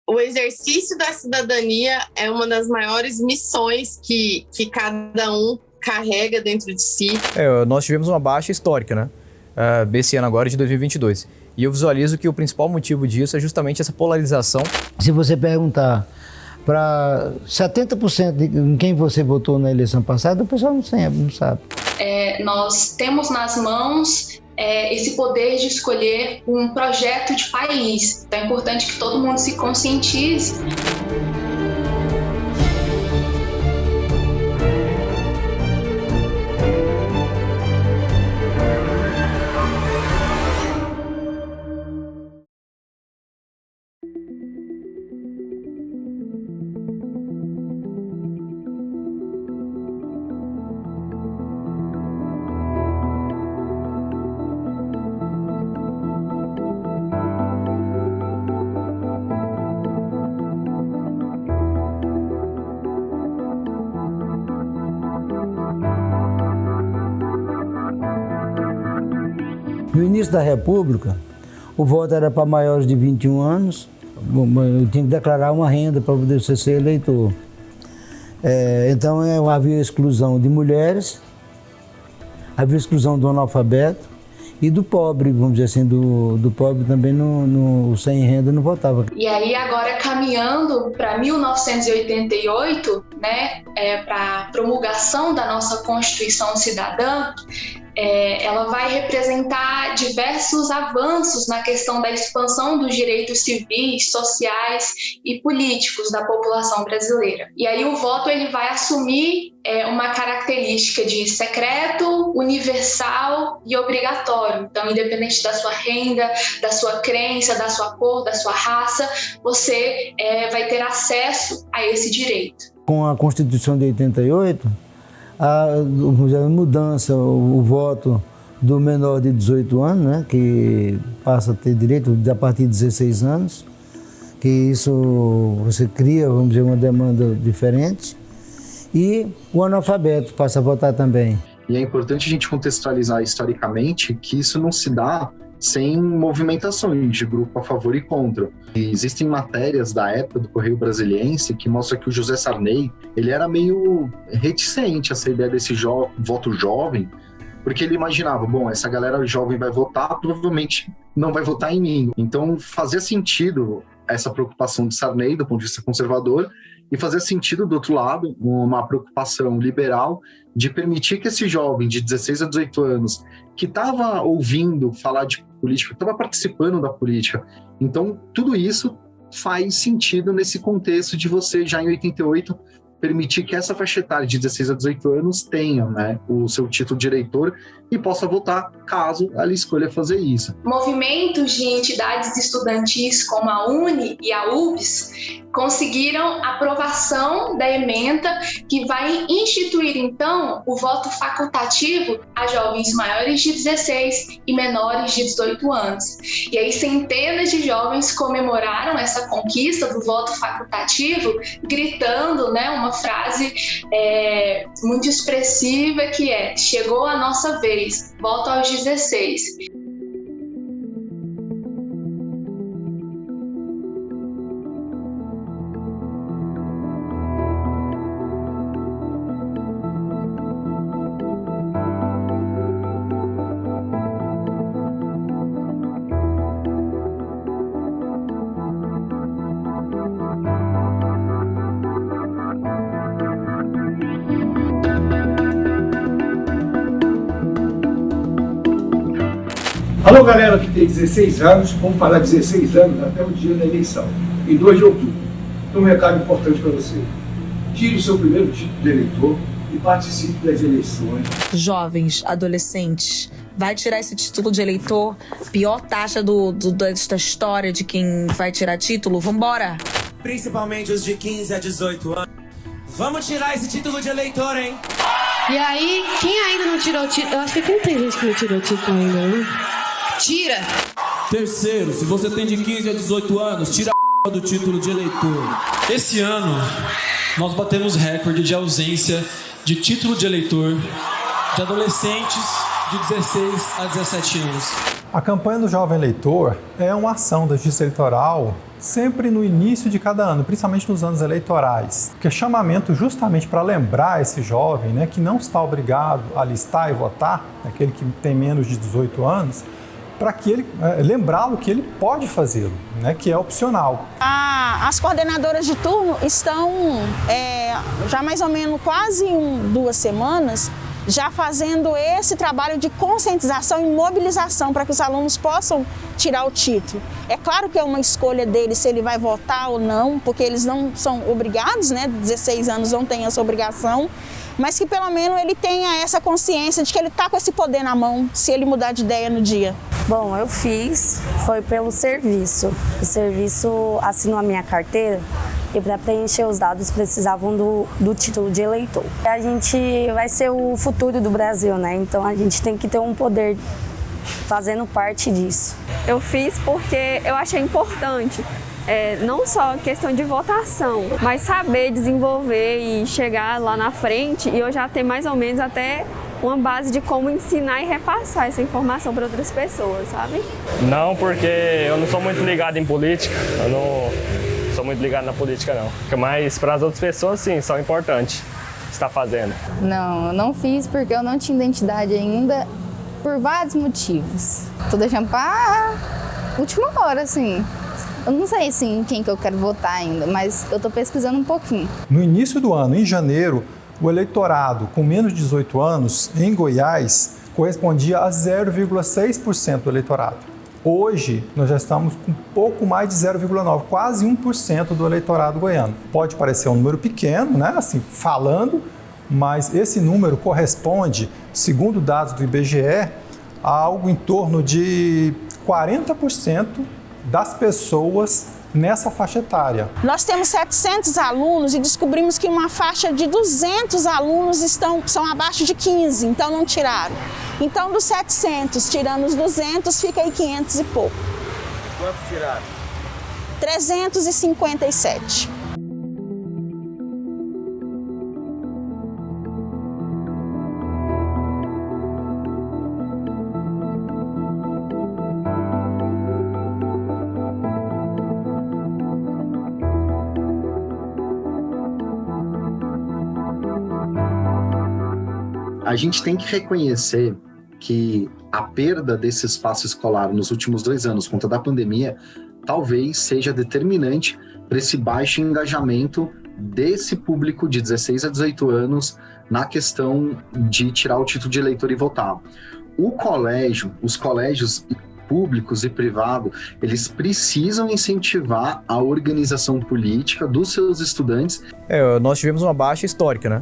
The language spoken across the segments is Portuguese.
o exercício da cidadania é uma das maiores missões que cada um carrega dentro de si. Nós tivemos uma baixa histórica, né? Esse ano agora, de 2022. E eu visualizo que o principal motivo disso é justamente essa polarização. Se você perguntar para 70% de quem você votou na eleição passada, o pessoal não sabe. Nós temos nas mãos esse poder de escolher um projeto de país. Então é importante que todo mundo se conscientize. No início da República, o voto era para maiores de 21 anos, eu tinha que declarar uma renda para poder ser eleitor. Então havia exclusão de mulheres, havia exclusão do analfabeto e do pobre, vamos dizer assim, do pobre também sem renda não votava. E aí agora caminhando para 1988, né, para a promulgação da nossa Constituição Cidadã, ela vai representar diversos avanços na questão da expansão dos direitos civis, sociais e políticos da população brasileira. E aí o voto ele vai assumir uma característica de secreto, universal e obrigatório. Então, independente da sua renda, da sua crença, da sua cor, da sua raça, você vai ter acesso a esse direito. Com a Constituição de 88, a mudança, o voto do menor de 18 anos, né, que passa a ter direito a partir de 16 anos, que isso você cria, vamos dizer, uma demanda diferente, e o analfabeto passa a votar também. E é importante a gente contextualizar historicamente que isso não se dá sem movimentações de grupo a favor e contra. E existem matérias da época do Correio Brasiliense que mostra que o José Sarney, ele era meio reticente a essa ideia desse voto jovem, porque ele imaginava, bom, essa galera jovem vai votar, provavelmente não vai votar em mim. Então fazia sentido essa preocupação de Sarney do ponto de vista conservador, e fazia sentido, do outro lado, uma preocupação liberal de permitir que esse jovem de 16 a 18 anos, que estava ouvindo falar de política, estava participando da política, então tudo isso faz sentido nesse contexto de você, já em 88, permitir que essa faixa etária de 16 a 18 anos tenha, né, o seu título de eleitor e possa votar caso ela escolha fazer isso. Movimentos de entidades estudantis como a UNE e a UBS conseguiram aprovação da ementa que vai instituir, então, o voto facultativo a jovens maiores de 16 e menores de 18 anos. E aí centenas de jovens comemoraram essa conquista do voto facultativo, gritando, né, uma frase muito expressiva que é: chegou a nossa vez, voto aos 16. Alô, galera que tem 16 anos, vamos falar 16 anos até o dia da eleição, em 2 de outubro. Então, um recado importante para você: tire o seu primeiro título de eleitor e participe das eleições. Jovens, adolescentes, vai tirar esse título de eleitor? Pior taxa desta história de quem vai tirar título? Vambora! Principalmente os de 15 a 18 anos. Vamos tirar esse título de eleitor, hein? E aí, quem ainda não tirou o título? Eu acho que não tem gente que não tirou o título ainda, né? Tira! Terceiro, se você tem de 15 a 18 anos, tira a do título de eleitor. Esse ano, nós batemos recorde de ausência de título de eleitor de adolescentes de 16 a 17 anos. A campanha do Jovem Eleitor é uma ação da Justiça Eleitoral sempre no início de cada ano, principalmente nos anos eleitorais, que é chamamento justamente para lembrar esse jovem, né, que não está obrigado a alistar e votar, aquele que tem menos de 18 anos, para que ele lembrá-lo que ele pode fazê-lo, né, que é opcional. As coordenadoras de turno estão já mais ou menos quase 2 semanas já fazendo esse trabalho de conscientização e mobilização para que os alunos possam tirar o título. É claro que é uma escolha dele se ele vai votar ou não, porque eles não são obrigados, né? 16 anos não tem essa obrigação, mas que pelo menos ele tenha essa consciência de que ele está com esse poder na mão, se ele mudar de ideia no dia. Bom, eu fiz, foi pelo serviço. O serviço assinou a minha carteira e para preencher os dados precisavam do título de eleitor. A gente vai ser o futuro do Brasil, né? Então a gente tem que ter um poder fazendo parte disso. Eu fiz porque eu achei importante, não só questão de votação, mas saber desenvolver e chegar lá na frente e eu já ter mais ou menos até uma base de como ensinar e repassar essa informação para outras pessoas, sabe? Não, porque eu não sou muito ligado em política, eu não sou muito ligado na política não. Mas para as outras pessoas sim, são importantes estar fazendo. Não, eu não fiz porque eu não tinha identidade ainda, por vários motivos. Tô deixando para última hora, assim. Eu não sei assim, quem que eu quero votar ainda, mas eu tô pesquisando um pouquinho. No início do ano, em janeiro, o eleitorado com menos de 18 anos em Goiás correspondia a 0,6% do eleitorado. Hoje, nós já estamos com pouco mais de 0,9%, quase 1% do eleitorado goiano. Pode parecer um número pequeno, né? Assim, falando, mas esse número corresponde, segundo dados do IBGE, a algo em torno de 40% das pessoas nessa faixa etária. Nós temos 700 alunos e descobrimos que uma faixa de 200 alunos são abaixo de 15, então não tiraram. Então, dos 700, tirando os 200, fica aí 500 e pouco. Quantos tiraram? 357. A gente tem que reconhecer que a perda desse espaço escolar nos últimos 2 anos, conta da pandemia, talvez seja determinante para esse baixo engajamento desse público de 16 a 18 anos na questão de tirar o título de eleitor e votar. Os colégios públicos e privados, eles precisam incentivar a organização política dos seus estudantes. Nós tivemos uma baixa histórica, né?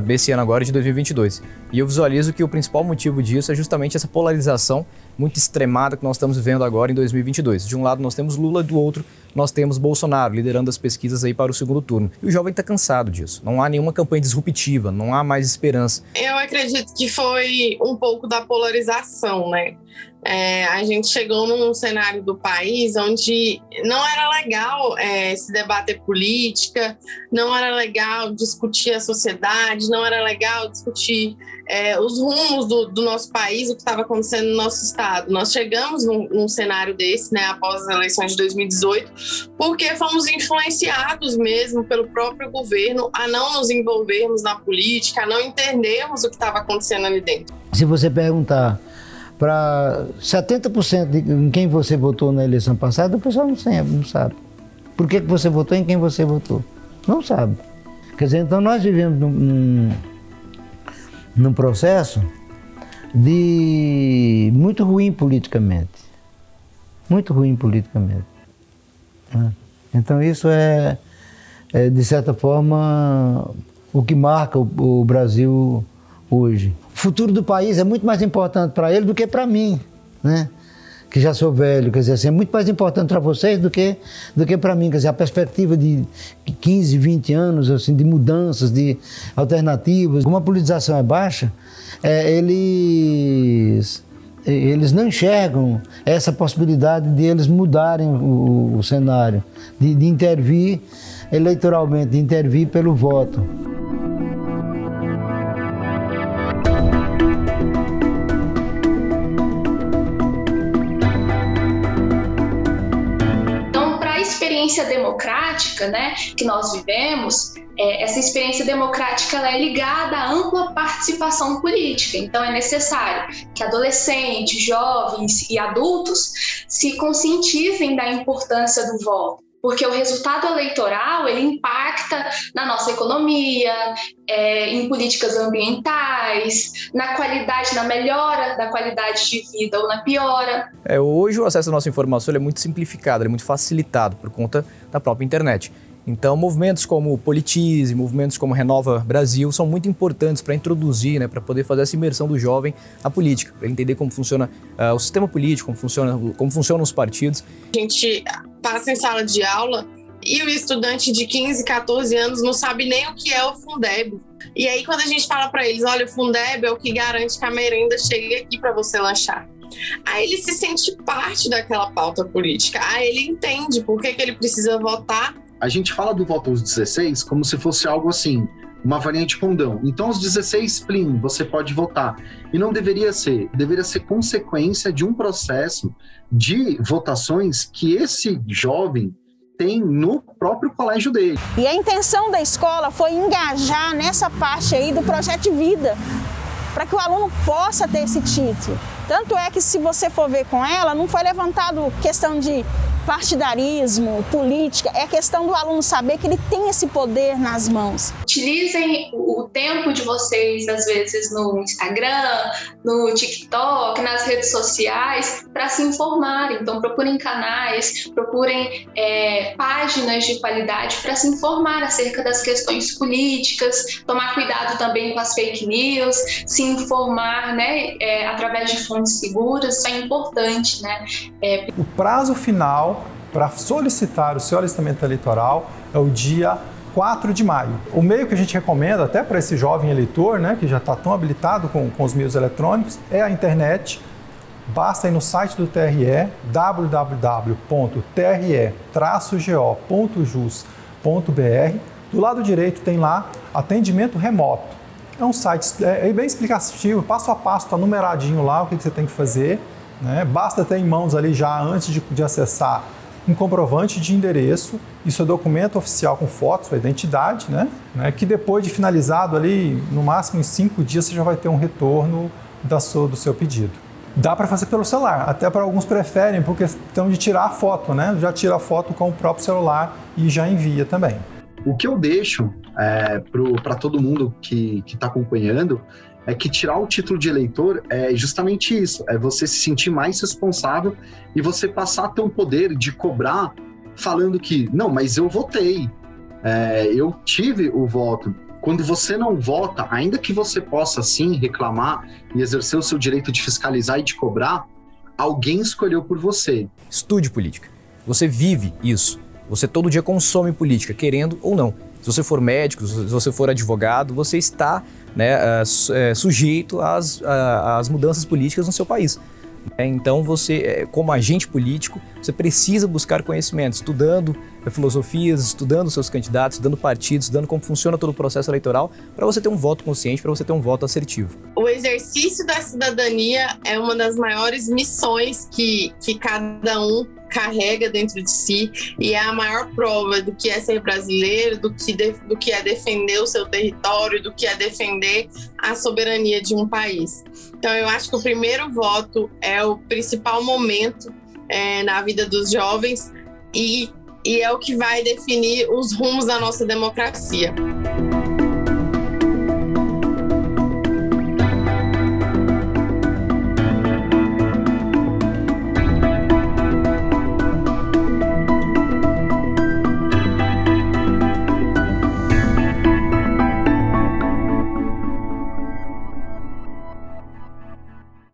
Desse ano agora, de 2022. E eu visualizo que o principal motivo disso é justamente essa polarização muito extremada que nós estamos vivendo agora em 2022. De um lado nós temos Lula, do outro nós temos Bolsonaro liderando as pesquisas aí para o segundo turno. E o jovem está cansado disso. Não há nenhuma campanha disruptiva, não há mais esperança. Eu acredito que foi um pouco da polarização, né? A gente chegou num cenário do país onde não era legal se debater política, não era legal discutir a sociedade, não era legal discutir os rumos do nosso país, o que estava acontecendo no nosso estado. Nós chegamos num cenário desse, né, após as eleições de 2018, porque fomos influenciados mesmo pelo próprio governo a não nos envolvermos na política, a não entendermos o que estava acontecendo ali dentro. Se você perguntar para 70% em quem você votou na eleição passada, o pessoal não sabe. Por que você votou e em quem você votou? Não sabe. Quer dizer, então nós vivemos num processo de muito ruim politicamente. Muito ruim politicamente. Então isso é de certa forma, o que marca o Brasil hoje. O futuro do país é muito mais importante para ele do que para mim, né? Que já sou velho, quer dizer, assim, é muito mais importante para vocês do que para mim, quer dizer, a perspectiva de 15, 20 anos, assim, de mudanças, de alternativas. Como a politização é baixa, eles não enxergam essa possibilidade de eles mudarem o cenário, de intervir eleitoralmente, de intervir pelo voto. experiência democrática, né, que nós vivemos, essa experiência democrática ela é ligada à ampla participação política. Então é necessário que adolescentes, jovens e adultos se conscientizem da importância do voto, porque o resultado eleitoral ele impacta na nossa economia, em políticas ambientais, na qualidade, na melhora da qualidade de vida ou na piora. Hoje o acesso à nossa informação é muito simplificado, é muito facilitado por conta da própria internet. Então, movimentos como Politize, movimentos como Renova Brasil são muito importantes para introduzir, né, para poder fazer essa imersão do jovem à política, para ele entender como funciona o sistema político, como funcionam os partidos. A gente passa em sala de aula e o estudante de 15, 14 anos não sabe nem o que é o Fundeb. E aí, quando a gente fala para eles, olha, o Fundeb é o que garante que a merenda chegue aqui para você lanchar. Aí ele se sente parte daquela pauta política, aí ele entende por que ele precisa votar. A gente fala do voto aos 16 como se fosse algo assim, uma variante condão. Então, aos 16, plim, você pode votar. E não deveria ser. Deveria ser consequência de um processo de votações que esse jovem tem no próprio colégio dele. E a intenção da escola foi engajar nessa parte aí do projeto de vida, para que o aluno possa ter esse título. Tanto é que, se você for ver com ela, não foi levantado questão de partidarismo, política, é questão do aluno saber que ele tem esse poder nas mãos. Utilizem o tempo de vocês, às vezes, no Instagram, no TikTok, nas redes sociais, para se informarem. Então, procurem canais, procurem páginas de qualidade para se informar acerca das questões políticas, tomar cuidado também com as fake news, se informar, né, através de fontes seguras, isso é importante, né? O prazo final para solicitar o seu alistamento eleitoral é o dia 4 de maio. O meio que a gente recomenda até para esse jovem eleitor, né, que já está tão habilitado com os meios eletrônicos, é a internet. Basta ir no site do TRE, www.tre-go.jus.br. Do lado direito tem lá atendimento remoto. É um site bem explicativo, passo a passo, está numeradinho lá o que você tem que fazer, né? Basta ter em mãos ali já antes de acessar um comprovante de endereço, isso é documento oficial com foto, sua identidade, né? Que depois de finalizado ali, no máximo em 5 dias, você já vai ter um retorno do seu pedido. Dá para fazer pelo celular, até para alguns preferem por questão de tirar a foto, né? Já tira a foto com o próprio celular e já envia também. O que eu deixo para todo mundo que está acompanhando é que tirar o título de eleitor é justamente isso, é você se sentir mais responsável e você passar a ter um poder de cobrar falando que, não, mas eu votei, eu tive o voto. Quando você não vota, ainda que você possa sim reclamar e exercer o seu direito de fiscalizar e de cobrar, alguém escolheu por você. Estude política. Você vive isso. Você todo dia consome política, querendo ou não. Se você for médico, se você for advogado, você está, né, sujeito às mudanças políticas no seu país. Então você, como agente político, você precisa buscar conhecimento, estudando filosofias, estudando seus candidatos, estudando partidos, estudando como funciona todo o processo eleitoral, para você ter um voto consciente, para você ter um voto assertivo. O exercício da cidadania é uma das maiores missões que cada um carrega dentro de si, e é a maior prova do que é ser brasileiro, do que é defender o seu território, do que é defender a soberania de um país. Então eu acho que o primeiro voto é o principal momento na vida dos jovens e é o que vai definir os rumos da nossa democracia.